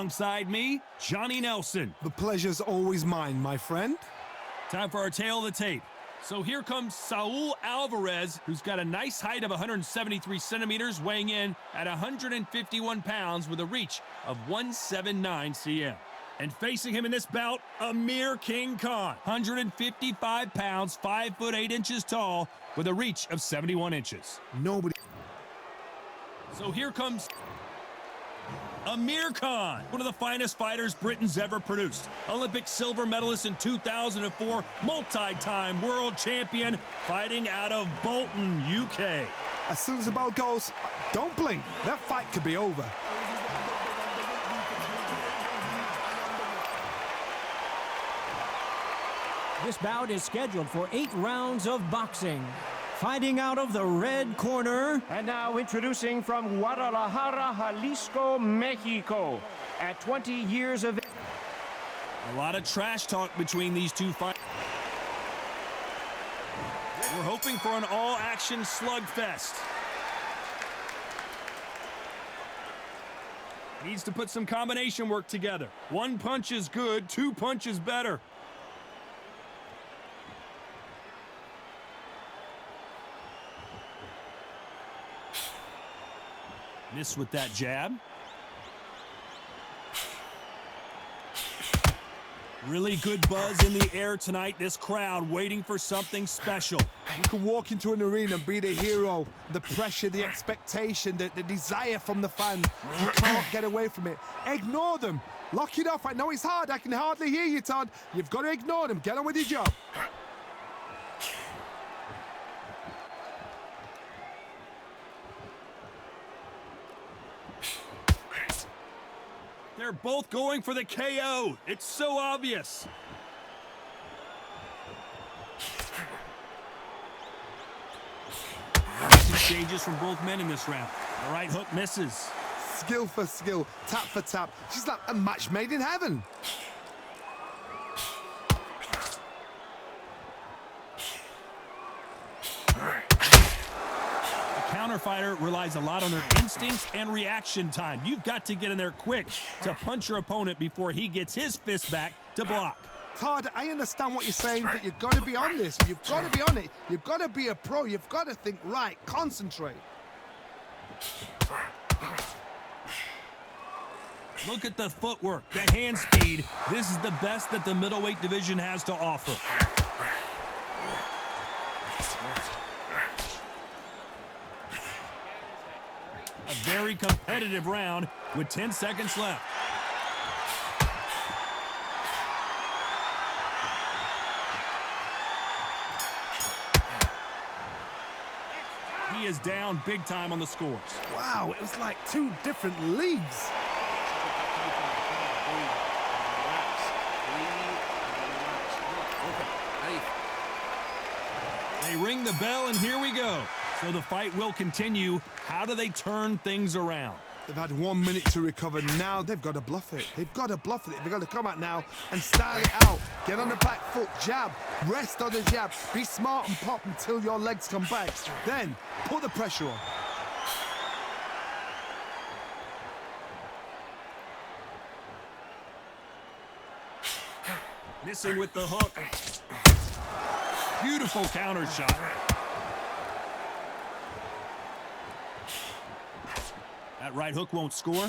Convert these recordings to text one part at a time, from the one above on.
Alongside me, Johnny Nelson. The pleasure's always mine, my friend. Time for our tail of the tape. So here comes Saul Alvarez, who's got a nice height of 173 centimeters, weighing in at 151 pounds with a reach of 179 cm. And facing him in this bout, Amir King Khan, 155 pounds, 5 foot 8 inches tall, with a reach of 71 inches. Nobody. So here comes Amir Khan, one of the finest fighters Britain's ever produced. Olympic silver medalist in 2004, multi-time world champion, fighting out of Bolton, UK. As soon as the bell goes, don't blink. That fight could be over. This bout is scheduled for 8 rounds of boxing. Fighting out of the red corner. And now introducing from Guadalajara, Jalisco, Mexico. At 20 years of age. A lot of trash talk between these two fighters. We're hoping for an all-action slugfest. Needs to put some combination work together. 1 punch is good, 2 punches better. Missed with that jab. Really good buzz in the air tonight. This crowd waiting for something special. You can walk into an arena and be the hero. The pressure, the expectation, the desire from the fans. You can't get away from it. Ignore them. Lock it off. I know it's hard. I can hardly hear you, Todd. You've got to ignore them. Get on with your job. They're both going for the KO. It's so obvious. Exchanges from both men in this round. The right hook misses. Skill for skill, tap for tap. She's like a match made in heaven. Fighter relies a lot on their instincts and reaction time. You've got to get in there quick to punch your opponent before he gets his fist back to block. Todd, I understand what you're saying, but you've got to be on this. You've got to be on it. You've got to be a pro. You've got to think right. Concentrate. Look at the footwork, the hand speed. This is the best that the middleweight division has to offer. A very competitive round with 10 seconds left. He is down big time on the scores. Wow, it was like 2 different leagues. They ring the bell, and here we go. So the fight will continue. How do they turn things around? They've had 1 minute to recover. Now they've got to bluff it. They've got to bluff it. They've got to come out now and style it out. Get on the back foot, jab, rest on the jab. Be smart and pop until your legs come back. Then put the pressure on. Missing with the hook. Beautiful counter shot. That right hook won't score.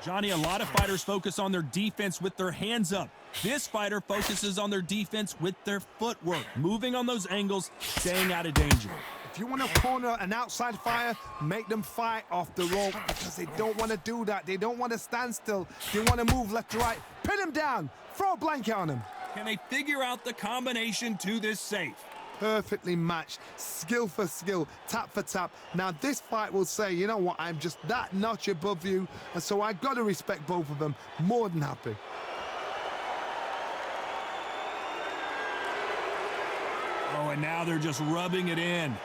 Johnny, a lot of fighters focus on their defense with their hands up. This fighter focuses on their defense with their footwork, moving on those angles, staying out of danger. If you want to corner an outside fighter, make them fight off the rope because they don't want to do that. They don't want to stand still. They want to move left to right. Pin them down. Throw a blanket on them. Can they figure out the combination to this safe? Perfectly matched, skill for skill, tap for tap. Now this fight will say, you know what, I'm just that notch above you, and so I've got to respect both of them. More than happy. Oh, and now they're just rubbing it in.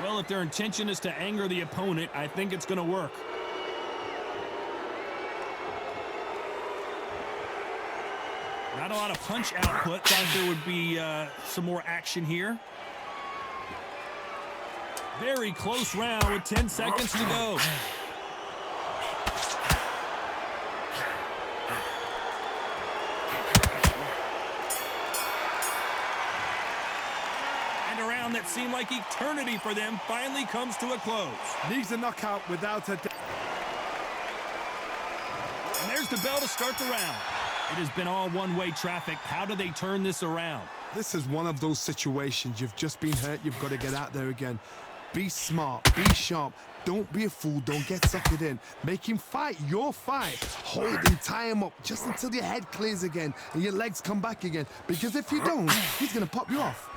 Well, if their intention is to anger the opponent, I think it's going to work. Not a lot of punch output. Thought there would be some more action here. Very close round with 10 seconds to go. And a round that seemed like eternity for them finally comes to a close. Needs a knockout without a doubt. And there's the bell to start the round. It has been all one-way traffic. How do they turn this around? This is one of those situations. You've just been hurt. You've got to get out there again. Be smart. Be sharp. Don't be a fool. Don't get suckered in. Make him fight your fight. Hold him, tie him up just until your head clears again and your legs come back again. Because if you don't, he's going to pop you off.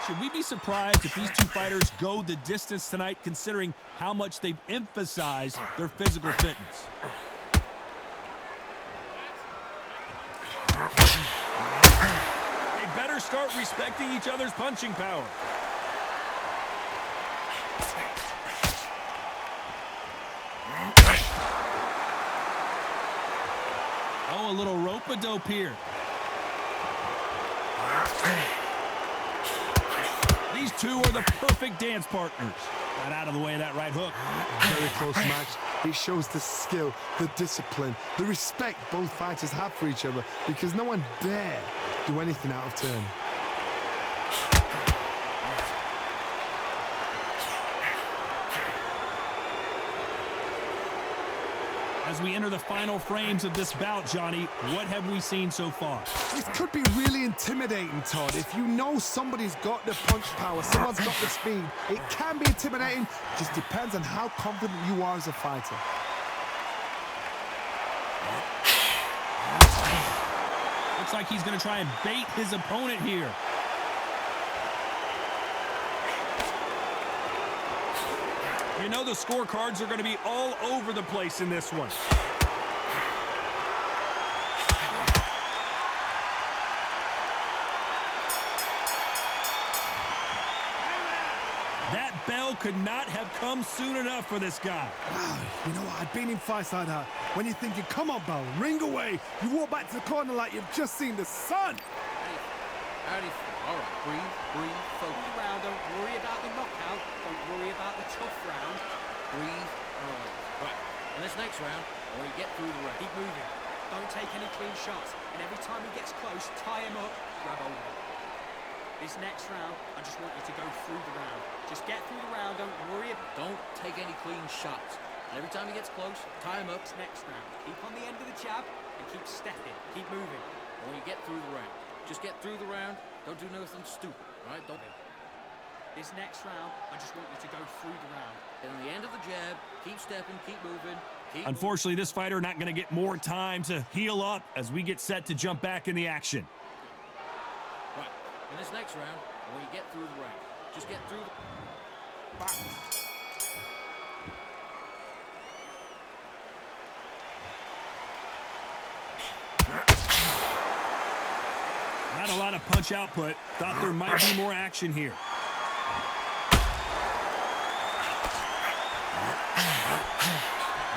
Should we be surprised if these two fighters go the distance tonight, considering how much they've emphasized their physical fitness? They better start respecting each other's punching power. Oh, a little rope-a-dope here. These two are the perfect dance partners. Got out of the way of that right hook. Very close match. It shows the skill, the discipline, the respect both fighters have for each other because no one dare do anything out of turn. As we enter the final frames of this bout, Johnny, what have we seen so far? This could be really intimidating, Todd. If you know somebody's got the punch power, someone's got the speed, it can be intimidating. Just depends on how confident you are as a fighter. Looks like he's going to try and bait his opponent here. You know the scorecards are going to be all over the place in this one. That bell could not have come soon enough for this guy. Wow, you know what? I've been in fights like that. When you're thinking, come on, Bell, ring away. You walk back to the corner like you've just seen the sun. How do you feel? All right, breathe, focus. Round, don't worry about the knockout. Don't worry about the tough round. Breathe, right. And this next round, I want you to get through the round. Keep moving. Don't take any clean shots. And every time he gets close, tie him up, grab hold of him. This next round, I just want you to go through the round. Just get through the round. Don't worry. Don't take any clean shots. And every time he gets close, tie him up. This next round, keep on the end of the jab and keep stepping. Keep moving. I want you to get through the round. Just get through the round. Don't do nothing stupid, all right? Don't. This next round, I just want you to go through the round. And on the end of the jab, keep stepping, keep moving. Unfortunately, this fighter not going to get more time to heal up as we get set to jump back in the action. Right. In this next round, I want you to get through the round. Just get through the... Back. Not a lot of punch output. Thought there might be more action here.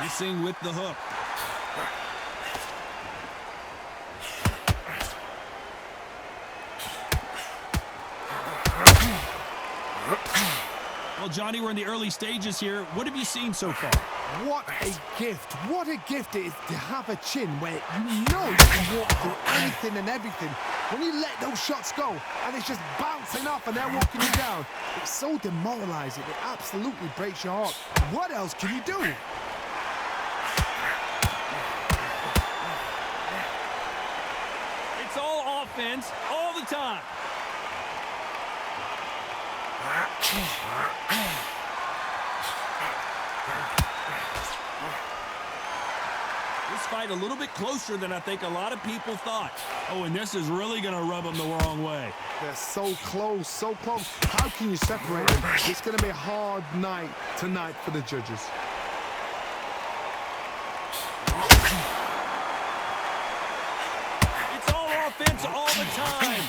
Missing with the hook. Well, Johnny, we're in the early stages here. What have you seen so far? What a gift. What a gift it is to have a chin where you know you can walk through anything and everything. When you let those shots go and it's just bouncing off and they're walking you down, it's so demoralizing. It absolutely breaks your heart. What else can you do? It's all offense all the time. This fight a little bit closer than I think a lot of people thought. Oh, and this is really going to rub them the wrong way. They're so close, so close. How can you separate them? It's going to be a hard night tonight for the judges. It's all offense all the time.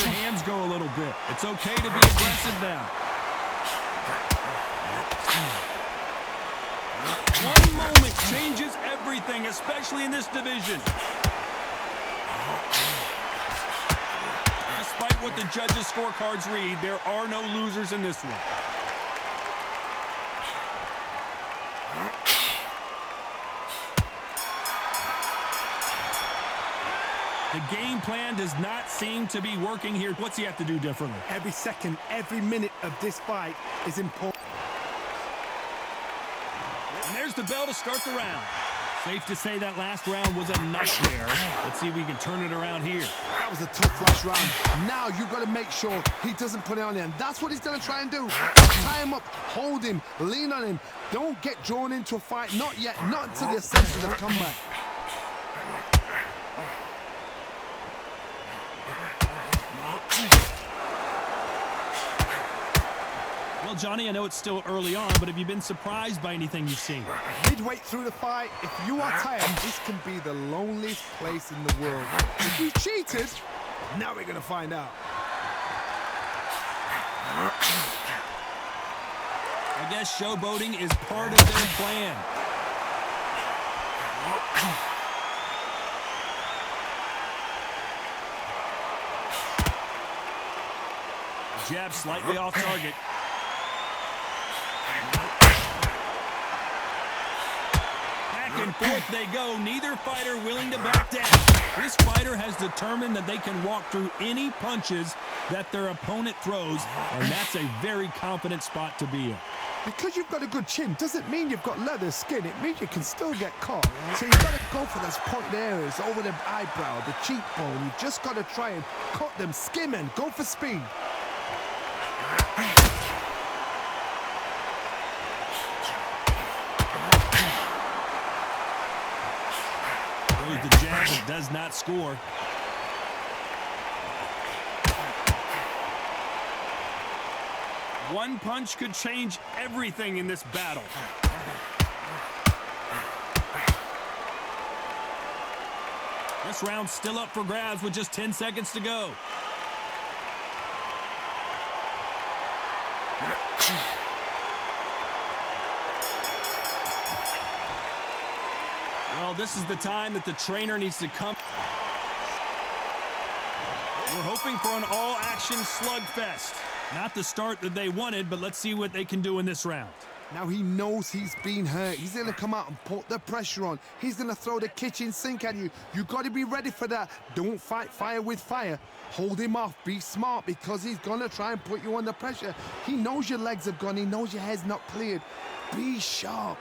hands go a little bit. It's okay to be aggressive now. One moment changes everything, especially in this division. Despite what the judges' scorecards read, there are no losers in this one. The game plan does not seem to be working here. What's he have to do differently? Every second, every minute of this fight is important. And there's the bell to start the round. Safe to say that last round was a nightmare. Let's see if we can turn it around here. That was a tough last round. Now you've got to make sure he doesn't put it on him. That's what he's going to try and do. Tie him up, hold him, lean on him. Don't get drawn into a fight. Not yet. Not until the senses have come back. Well, Johnny, I know it's still early on, but have you been surprised by anything you've seen? Midway through the fight, if you are tired, this can be the loneliest place in the world. If you cheated, now we're going to find out. I guess showboating is part of their plan. Jab slightly off target. Back and forth they go. Neither fighter willing to back down. This fighter has determined that they can walk through any punches that their opponent throws, and that's a very confident spot to be in. Because you've got a good chin doesn't mean you've got leather skin. It means you can still get caught. So you've got to go for those pointed areas over the eyebrow, the cheekbone. You've just got to try and cut them, skim and go for speed. Throws the jab but does not score. One punch could change everything in this battle. This round's still up for grabs with just 10 seconds to go. Well, this is the time that the trainer needs to come. We're hoping for an all-action slugfest. Not the start that they wanted, but let's see what they can do in this round. Now he knows he's been hurt. He's going to come out and put the pressure on. He's going to throw the kitchen sink at you. You got to be ready for that. Don't fight fire with fire. Hold him off. Be smart because he's going to try and put you under pressure. He knows your legs have gone. He knows your head's not cleared. Be sharp.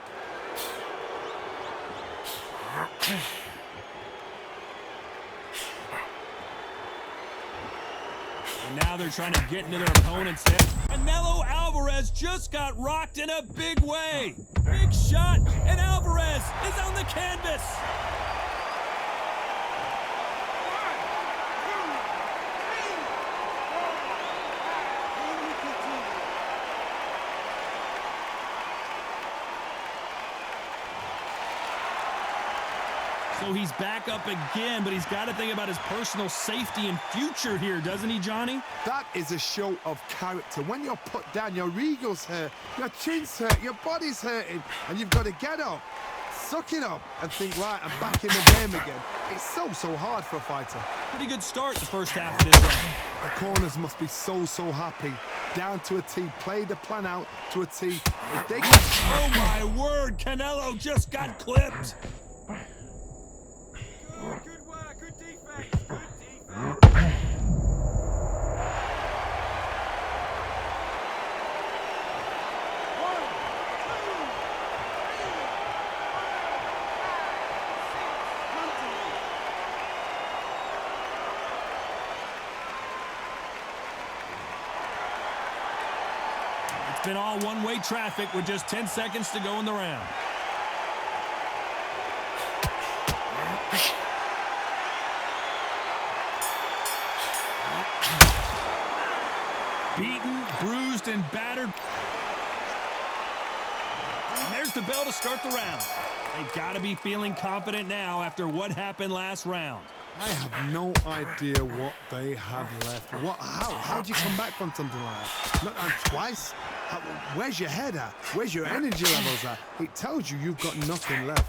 And now they're trying to get into their opponent's head. Canelo Alvarez just got rocked in a big way. Big shot, and Alvarez is on the canvas. So he's back up again, but he's got to think about his personal safety and future here, doesn't he, Johnny? That is a show of character. When you're put down, your ego's hurt, your chin's hurt, your body's hurting, and you've got to get up, suck it up, and think, right, I'm back in the game again. It's so hard for a fighter. Pretty good start the first half of this round. The corners must be so happy. Down to a T, play the plan out to a T. If they can... Oh, my word, Canelo just got clipped. Good work, good defense, good defense. It's been all one-way traffic with just 10 seconds to go in the round. Beaten, bruised, and battered. And there's the bell to start the round. They gotta be feeling confident now after what happened last round. I have no idea what they have left. How do you come back from something like that? Not twice? Where's your head at? Where's your energy levels at? It tells you you've got nothing left.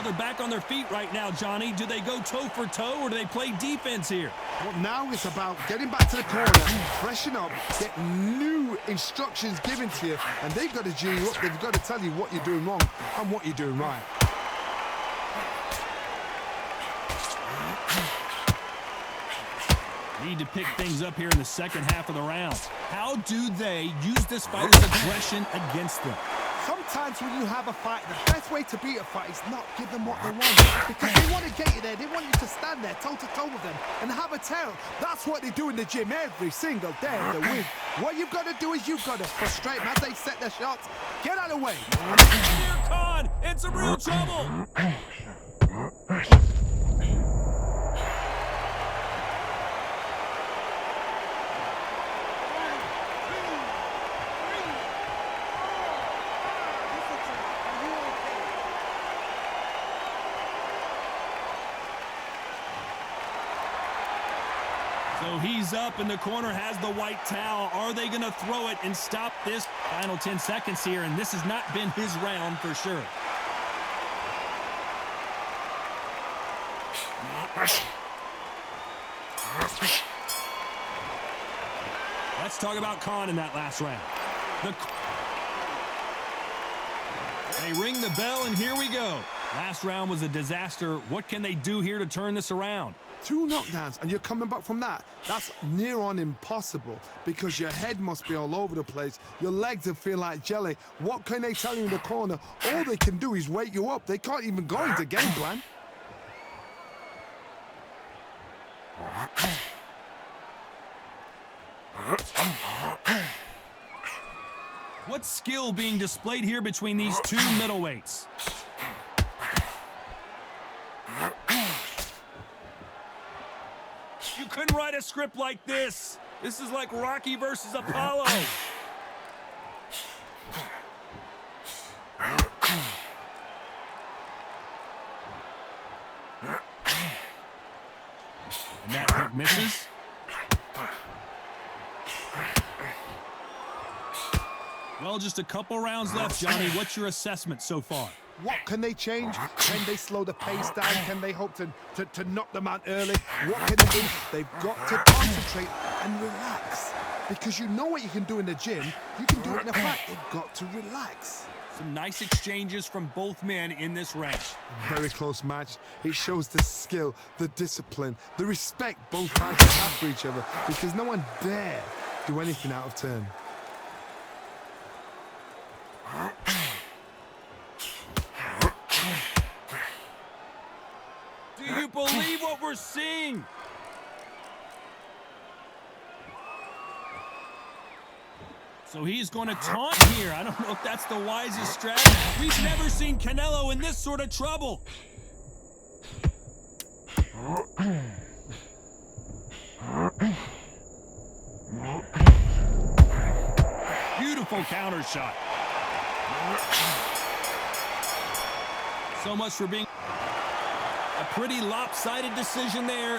They're back on their feet right now, Johnny. Do they go toe for toe or do they play defense here? Well, now it's about getting back to the corner, freshen up, get new instructions given to you, and they've got to G you up. They've got to tell you what you're doing wrong and what you're doing right. Need to pick things up here in the second half of the round. How do they use this fighter's aggression against them? Sometimes when you have a fight, the best way to beat a fight is not give them what they want. Because they want to get you there. They want you to stand there toe-to-toe with them and have a tail. That's what they do in the gym every single day of the week. What you've got to do is you've got to frustrate them as they set their shots. Get out of the way. Amir Khan in some real trouble. So he's up, and the corner has the white towel. Are they going to throw it and stop this? Final 10 seconds here, and this has not been his round for sure. Let's talk about Khan in that last round. They ring the bell, and here we go. Last round was a disaster. What can they do here to turn this around? 2 knockdowns and you're coming back from that. That's near on impossible because your head must be all over the place. Your legs will feel like jelly. What can they tell you in the corner? All they can do is wake you up. They can't even go into game plan. What skill being displayed here between these two middleweights? You couldn't write a script like this. This is like Rocky versus Apollo. And that hook misses. Well, just a couple rounds left, Johnny. What's your assessment so far? What can they change? Can they slow the pace down? Can they hope to knock them out early? What can they do? They've got to concentrate and relax. Because you know what you can do in the gym. You can do it in a fight. They've got to relax. Some nice exchanges from both men in this round. Very close match. It shows the skill, the discipline, the respect both fighters have for each other. Because no one dare do anything out of turn. Do you believe what we're seeing? So he's going to taunt here. I don't know if that's the wisest strategy. We've never seen Canelo in this sort of trouble. Beautiful counter shot. So much for being a pretty lopsided decision there.